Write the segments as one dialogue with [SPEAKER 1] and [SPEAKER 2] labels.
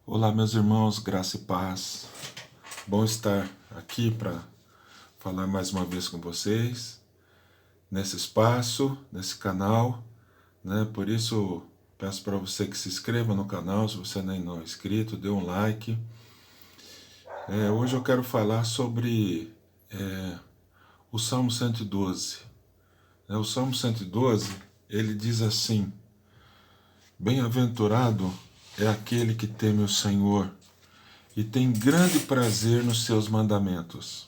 [SPEAKER 1] Olá, meus irmãos, graça e paz. Bom estar aqui para falar mais uma vez com vocês, nesse espaço, nesse canal, né? Por isso, peço para você que se inscreva no canal, se você ainda não é inscrito, dê um like. Hoje eu quero falar sobre o Salmo 112. O Salmo 112, ele diz assim: Bem-aventurado é aquele que teme o Senhor e tem grande prazer nos seus mandamentos.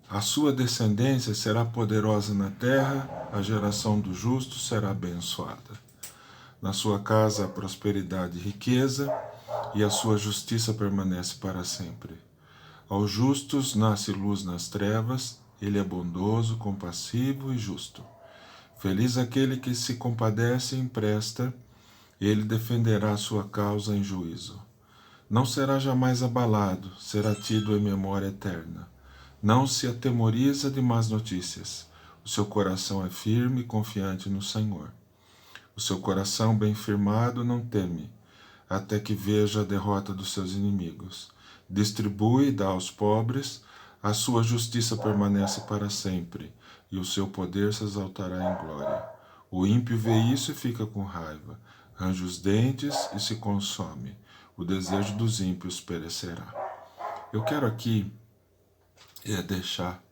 [SPEAKER 1] A sua descendência será poderosa na terra, a geração dos justos será abençoada. Na sua casa há prosperidade e riqueza, e a sua justiça permanece para sempre. Aos justos nasce luz nas trevas, ele é bondoso, compassivo e justo. Feliz aquele que se compadece e empresta, ele defenderá a sua causa em juízo. Não será jamais abalado, será tido em memória eterna. Não se atemoriza de más notícias. O seu coração é firme e confiante no Senhor. O seu coração bem firmado não teme, até que veja a derrota dos seus inimigos. Distribui e dá aos pobres, a sua justiça permanece para sempre, e o seu poder se exaltará em glória. O ímpio vê isso e fica com raiva, range os dentes e se consome. O desejo dos ímpios perecerá. Eu quero aqui deixar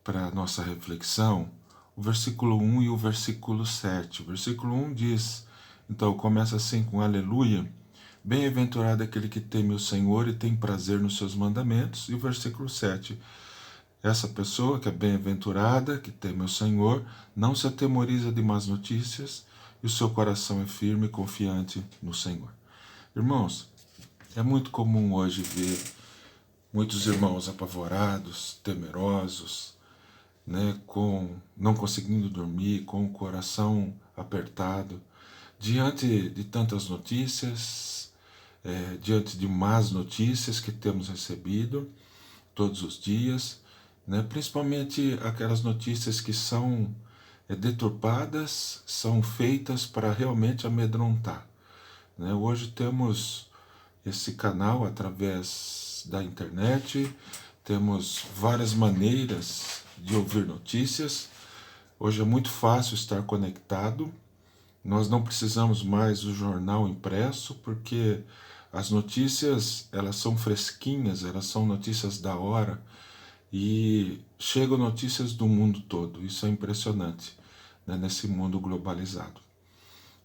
[SPEAKER 1] para a nossa reflexão o versículo 1 e o versículo 7. O versículo 1 diz, então começa assim com aleluia, bem-aventurado aquele que teme o Senhor e tem prazer nos seus mandamentos. E o versículo 7, essa pessoa que é bem-aventurada, que teme o Senhor, não se atemoriza de más notícias e o seu coração é firme e confiante no Senhor. Irmãos, é muito comum hoje ver muitos irmãos apavorados, temerosos, né, não conseguindo dormir, com o coração apertado, diante de tantas notícias, diante de más notícias que temos recebido todos os dias, né, principalmente aquelas notícias que são deturpadas, são feitas para realmente amedrontar. Né? Hoje temos esse canal através da internet, temos várias maneiras de ouvir notícias. Hoje é muito fácil estar conectado, nós não precisamos mais do jornal impresso, porque as notícias, elas são fresquinhas, elas são notícias da hora, e chegam notícias do mundo todo. Isso é impressionante, né, nesse mundo globalizado.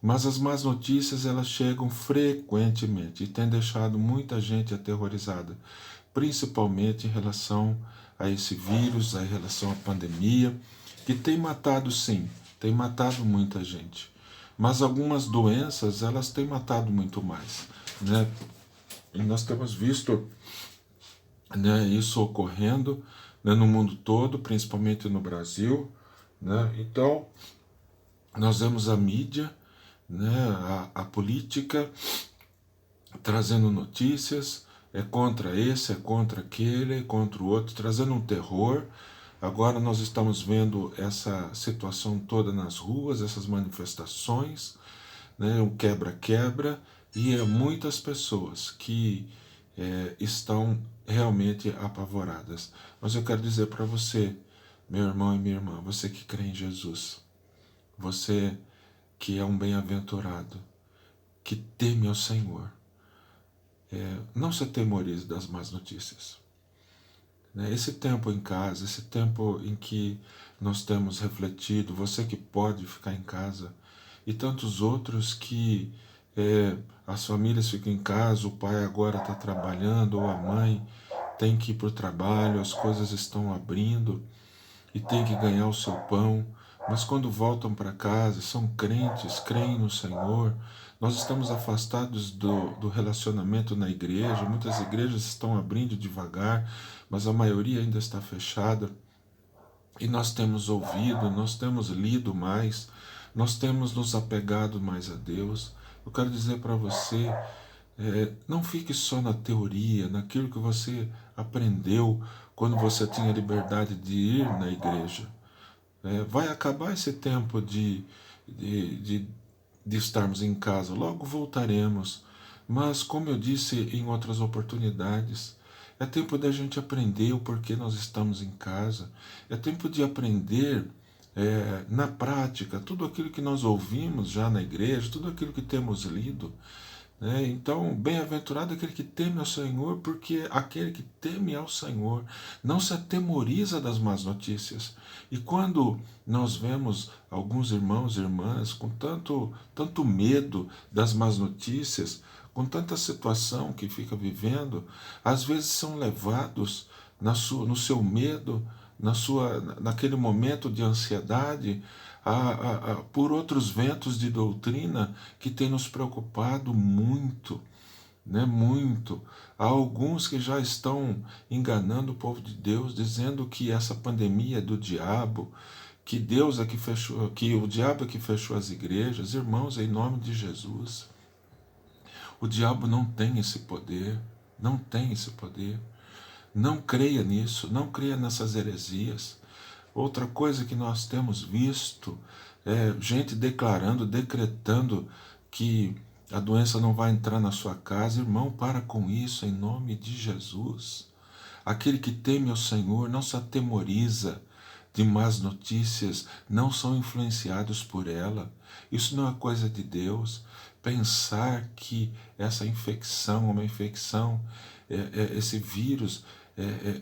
[SPEAKER 1] Mas as más notícias, elas chegam frequentemente e têm deixado muita gente aterrorizada, principalmente em relação a esse vírus, em relação à pandemia, que tem matado, sim, tem matado muita gente. Mas algumas doenças, elas têm matado muito mais, né? E nós temos visto, né, isso ocorrendo, né, no mundo todo, principalmente no Brasil, né? Então, nós vemos a mídia, né, a política trazendo notícias, é contra esse, é contra aquele, é contra o outro, trazendo um terror. Agora nós estamos vendo essa situação toda nas ruas, essas manifestações, né, um quebra-quebra, e muitas pessoas que estão realmente apavoradas. Mas eu quero dizer para você, meu irmão e minha irmã, você que crê em Jesus, você que é um bem-aventurado, que teme ao Senhor, não se atemorize das más notícias. Esse tempo em casa, esse tempo em que nós temos refletido, você que pode ficar em casa, e tantos outros que as famílias ficam em casa, o pai agora está trabalhando, ou a mãe tem que ir para o trabalho, as coisas estão abrindo e tem que ganhar o seu pão, mas quando voltam para casa, são crentes, creem no Senhor. Nós estamos afastados do relacionamento na igreja, muitas igrejas estão abrindo devagar, mas a maioria ainda está fechada. E nós temos ouvido, nós temos lido mais, nós temos nos apegado mais a Deus. Eu quero dizer para você, não fique só na teoria, naquilo que você aprendeu quando você tinha liberdade de ir na igreja. Vai acabar esse tempo de estarmos em casa, logo voltaremos, Mas, como eu disse em outras oportunidades, é tempo da gente aprender o porquê nós estamos em casa. É tempo de aprender na prática tudo aquilo que nós ouvimos já na igreja, tudo aquilo que temos lido. Então, bem-aventurado aquele que teme ao Senhor, porque aquele que teme ao Senhor não se atemoriza das más notícias. E quando nós vemos alguns irmãos e irmãs com tanto medo das más notícias, com tanta situação que fica vivendo, às vezes são levados no seu medo, naquele momento de ansiedade, por outros ventos de doutrina que têm nos preocupado muito, né? Muito. Há alguns que já estão enganando o povo de Deus, dizendo que essa pandemia é do diabo, que Deus é que fechou, que o diabo é que fechou as igrejas. Irmãos, em nome de Jesus, o diabo não tem esse poder, não tem esse poder. Não creia nisso, não creia nessas heresias. Outra coisa que nós temos visto é gente declarando, decretando que a doença não vai entrar na sua casa. Irmão, para com isso em nome de Jesus. Aquele que teme ao Senhor não se atemoriza de más notícias, não são influenciados por ela. Isso não é coisa de Deus. Pensar que essa infecção, uma infecção, esse vírus,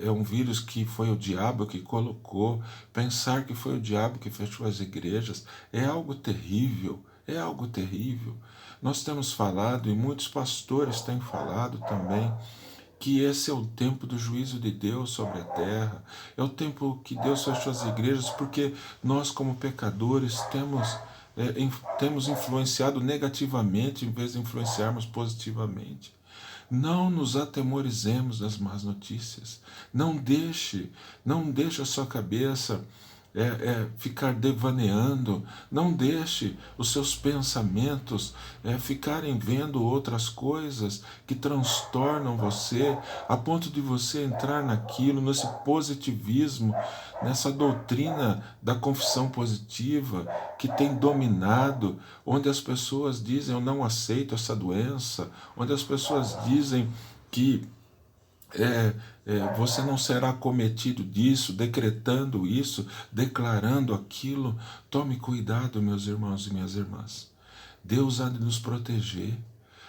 [SPEAKER 1] é um vírus que foi o diabo que colocou, pensar que foi o diabo que fechou as igrejas, é algo terrível, é algo terrível. Nós temos falado, e muitos pastores têm falado também, que esse é o tempo do juízo de Deus sobre a terra, é o tempo que Deus fechou as igrejas, porque nós como pecadores temos influenciado negativamente em vez de influenciarmos positivamente. Não nos atemorizemos das más notícias. Não deixe a sua cabeça ficar devaneando. Não deixe os seus pensamentos ficarem vendo outras coisas que transtornam você, a ponto de você entrar naquilo, nesse positivismo, nessa doutrina da confissão positiva que tem dominado, onde as pessoas dizem: eu não aceito essa doença, onde as pessoas dizem que você não será acometido disso, decretando isso, declarando aquilo. Tome cuidado, meus irmãos e minhas irmãs. Deus há de nos proteger.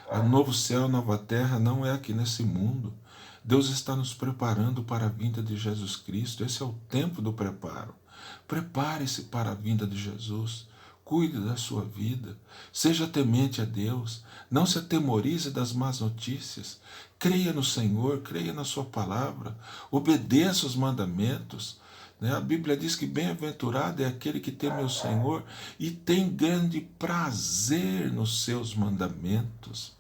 [SPEAKER 1] A novo céu, nova terra não é aqui nesse mundo. Deus está nos preparando para a vinda de Jesus Cristo. Esse é o tempo do preparo. Prepare-se para a vinda de Jesus. Cuide da sua vida, seja temente a Deus, não se atemorize das más notícias, creia no Senhor, creia na sua palavra, obedeça os mandamentos. A Bíblia diz que bem-aventurado é aquele que teme o Senhor e tem grande prazer nos seus mandamentos.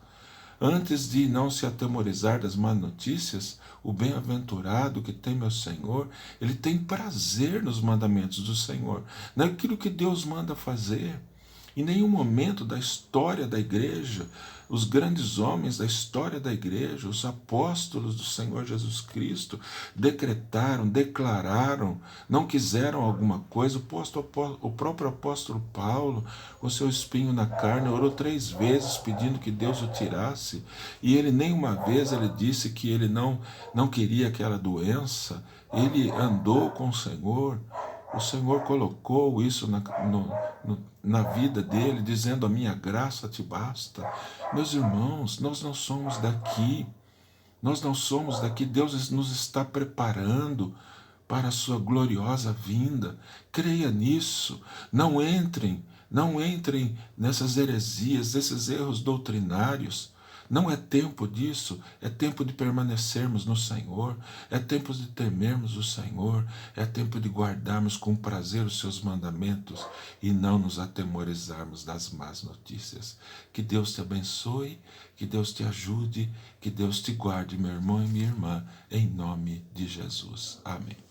[SPEAKER 1] Antes de não se atemorizar das más notícias, o bem-aventurado que teme ao Senhor, ele tem prazer nos mandamentos do Senhor, naquilo que Deus manda fazer. Em nenhum momento da história da igreja, os grandes homens da história da igreja, os apóstolos do Senhor Jesus Cristo, decretaram, declararam, não quiseram alguma coisa. O próprio apóstolo Paulo, com seu espinho na carne, orou 3 vezes pedindo que Deus o tirasse, e ele nenhuma vez ele disse que ele não queria aquela doença. Ele andou com o Senhor colocou isso na vida dele, dizendo: a minha graça te basta. Meus irmãos, nós não somos daqui, Deus nos está preparando para a sua gloriosa vinda. Creia nisso, não entrem nessas heresias, nesses erros doutrinários. Não é tempo disso, é tempo de permanecermos no Senhor, é tempo de temermos o Senhor, é tempo de guardarmos com prazer os seus mandamentos e não nos atemorizarmos das más notícias. Que Deus te abençoe, que Deus te ajude, que Deus te guarde, meu irmão e minha irmã, em nome de Jesus. Amém.